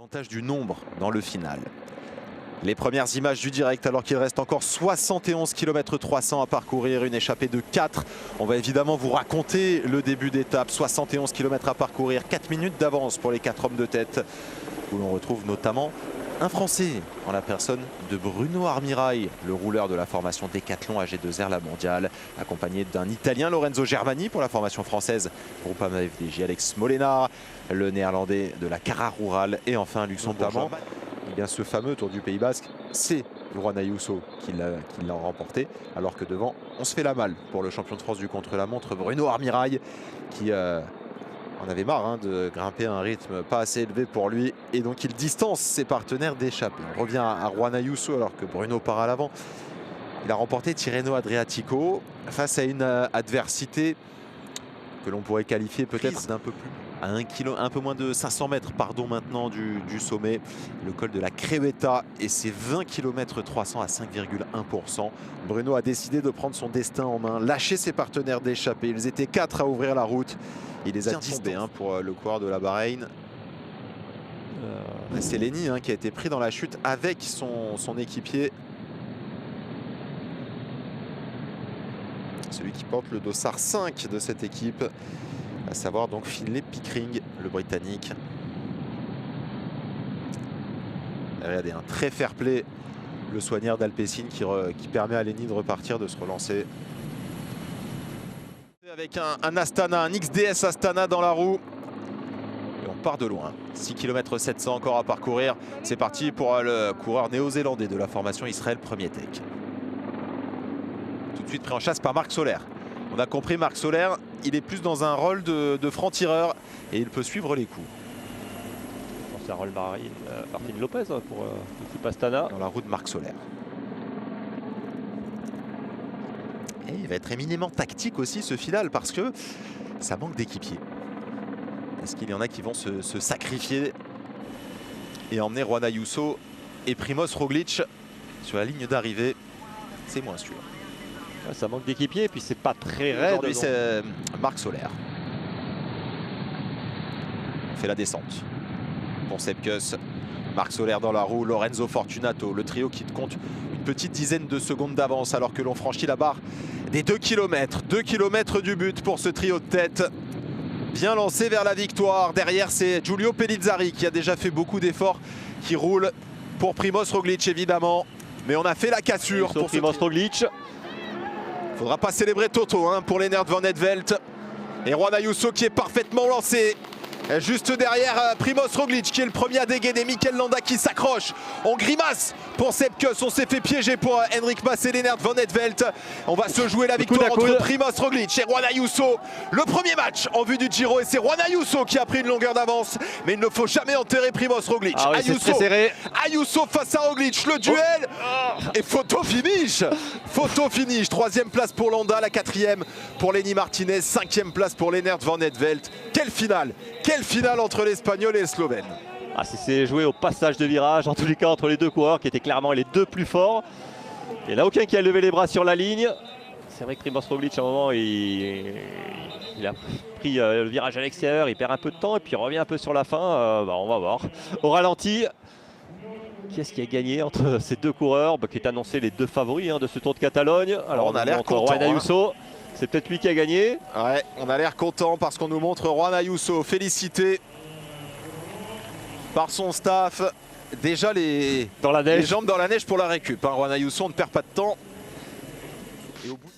Avantage du nombre dans le final. Les premières images du direct alors qu'il reste encore 71 km 300 à parcourir, une échappée de 4. On va évidemment vous raconter le début d'étape, 71 km à parcourir, 4 minutes d'avance pour les 4 hommes de tête, où l'on retrouve notamment un Français en la personne de Bruno Armirail, le rouleur de la formation Decathlon AG2R La Mondiale, accompagné d'un Italien Lorenzo Germani pour la formation française Groupama FDJ, Alex Molenaar, le néerlandais de la Cara Rural et enfin un luxembourgeois. Eh bien, ce fameux Tour du Pays Basque, c'est Juan Ayuso qui l'a remporté, alors que devant, on se fait la malle pour le champion de France du contre-la-montre Bruno Armirail, qui en avait marre de grimper à un rythme pas assez élevé pour lui, et donc il distance ses partenaires d'échappée. On revient à Juan Ayuso alors que Bruno part à l'avant. Il a remporté Tirreno Adriatico face à une adversité que l'on pourrait qualifier peut-être d'un peu plus à un peu moins de 500 mètres maintenant du sommet, le col de la Crevetta et ses 20 km 300 à 5,1%. Bruno a décidé de prendre son destin en main, lâcher ses partenaires d'échappée. Ils étaient 4 à ouvrir la route. Il les a tombés pour le coureur de la Bahreïn. C'est Lenny qui a été pris dans la chute avec son équipier. Celui qui porte le dossard 5 de cette équipe, à savoir donc Finlay Pickering, le Britannique. Regardez, un très fair play, le soigneur d'Alpecin qui permet à Lenny de repartir, de se relancer. Avec un Astana, un XDS Astana dans la roue. Et on part de loin. 6 km 700 encore à parcourir. C'est parti pour le coureur néo-zélandais de la formation Israël Premier Tech. Tout de suite pris en chasse par Marc Soler. On a compris, Marc Soler, il est plus dans un rôle de franc-tireur et il peut suivre les coups. C'est un rôle Martin Lopez pour l'équipe Astana. Dans la roue de Marc Soler. Et il va être éminemment tactique aussi ce final parce que ça manque d'équipiers. Est-ce qu'il y en a qui vont se sacrifier et emmener Juan Ayuso et Primoz Roglic sur la ligne d'arrivée? C'est moins sûr. Ouais, ça manque d'équipiers et puis c'est pas très raide. Aujourd'hui c'est Marc Soler. On fait la descente pour Sepp-Kuss. Marc Soler dans la roue, Lorenzo Fortunato, le trio qui compte une petite dizaine de secondes d'avance alors que l'on franchit la barre des 2 km. 2 km du but pour ce trio de tête. Bien lancé vers la victoire. Derrière, c'est Giulio Pellizzari qui a déjà fait beaucoup d'efforts, qui roule pour Primoz Roglic évidemment. Mais on a fait la cassure pour Primoz Roglic. Il ne faudra pas célébrer Toto pour Lennart Van Etvelt. Et Juan Ayuso qui est parfaitement lancé. Juste derrière Primoz Roglic qui est le premier à dégainer. Mikel Landa qui s'accroche. On grimace pour Sepp-Kuss. On s'est fait piéger pour Henrik Mas et Lennart Van Etvelt. On va se jouer la victoire entre Primoz Roglic et Juan Ayuso. Le premier match en vue du Giro et c'est Juan Ayuso qui a pris une longueur d'avance. Mais il ne faut jamais enterrer Primoz Roglic. Ah oui, Ayuso face à Roglic. Le duel. Et photo finish. Photo finish. 3e place pour Landa. La 4e pour Lenny Martinez. 5e place pour Lennart Van Etvelt. Quelle finale! Quelle finale entre l'Espagnol et le Slovène. Ah, c'est joué au passage de virage, en tous les cas entre les deux coureurs qui étaient clairement les deux plus forts. Il n'y en a aucun qui a levé les bras sur la ligne. C'est vrai que Primoz Roglic à un moment il a pris le virage à l'extérieur, il perd un peu de temps et puis il revient un peu sur la fin. On va voir. Au ralenti, qui est-ce qui a gagné entre ces deux coureurs qui est annoncé les deux favoris de ce Tour de Catalogne. Alors on a l'air content. Juan Ayuso. C'est peut-être lui qui a gagné. Ouais, on a l'air content parce qu'on nous montre Juan Ayuso félicité par son staff. Déjà les jambes dans la neige pour la récup. Juan Ayuso, on ne perd pas de temps. Et au bout...